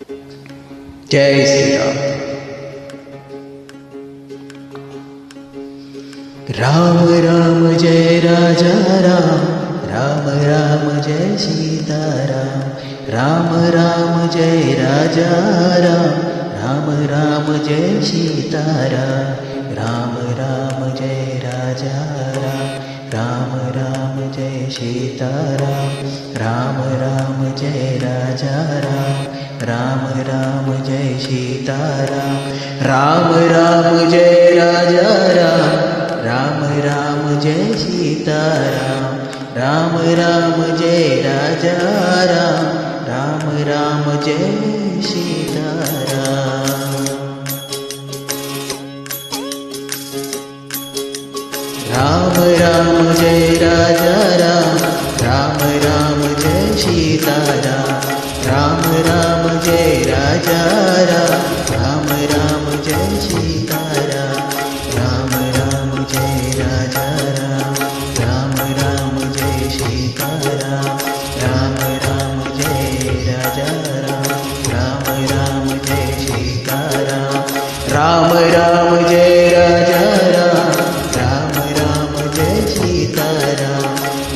Jai Shri Ram. Ram Ram Jai Raja Ram, Ram Ram Jai Sitaram. Ram Ram Jai Raja Ram, Ram Ram Jai Sitaram. Ram Ram Jai Raja Ram, Ram Ram Jai Sitaram. Ram Ram Jai Raja Ram, Ram Ram Jai Sitaram. Ram Ram Jai Raja Ram, Ram Ram Jai Sitaram. Ram Ram Jai Raja Ram, Ram Ram Jai Sitaram. Ram Ram Jai Raja Ram, Ram Ram Jai Sitaram. Ram Ram Jai Raja Ram, Ram Ram Jai Sitaram. Ram Ram Jai Raja Ram, Ram Ram Jai Sitaram. Ram Ram Jai Raja Ram, Ram Ram Jai Sitaram. Ram Ram Jai Raja Ram, Ram Ram Jai Sitaram.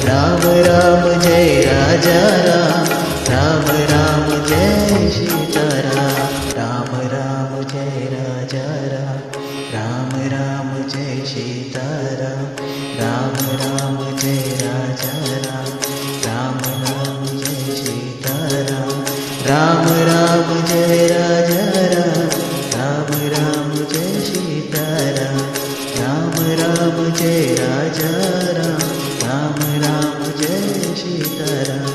Ram Ram Jai Raja Ram, Ram Ram Jai Sitaram. Ram Ram Jai Raja Ram, Ram Ram Jai Sitaram. Ram Ram Jai Raja Ram, Ram Ram Jai Sitaram. Ram Ram Jai Raja Ram, Ram Ram Jai Sitaram. Ram Ram Jai Raja Ram, Ram Ram Jai Sitaram.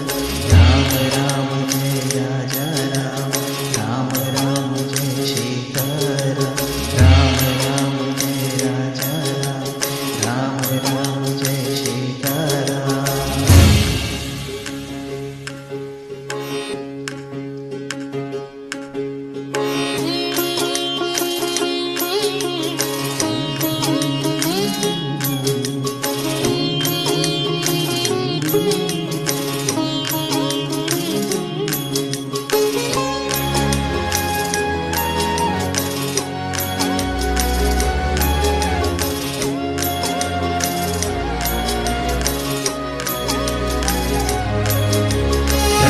Ram Ram Jai Raja Ram, Ram Ram Jai Sitaram. Ram Ram Jai Raja Ram, Ram Ram Jai Sitaram.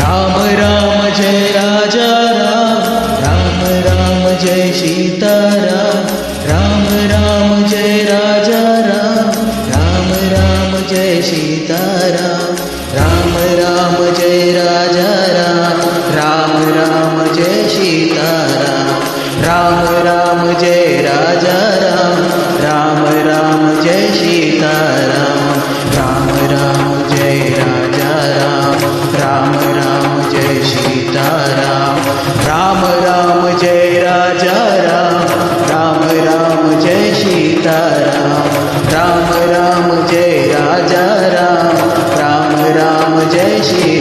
Ram Ram Jai Raja Ram, Ram Ram Jai Sitaram. Ram Ram Jai Raja Ram, Ram Ram Jai Sitaram. Ram Ram Jai Raja Ram, Ram Ram Jai Sitaram. Ram Ram Jai Raja Ram, Ram Ram Jai Sitaram. Ram Ram Jai Raja Ram, Ram Ram Jai Sitaram. Ram Ram Jai Raja Ram, Ram Ram Jai Sitaram. Ram Ram Jai Raja Ram, Ram Ram Jai Sitaram.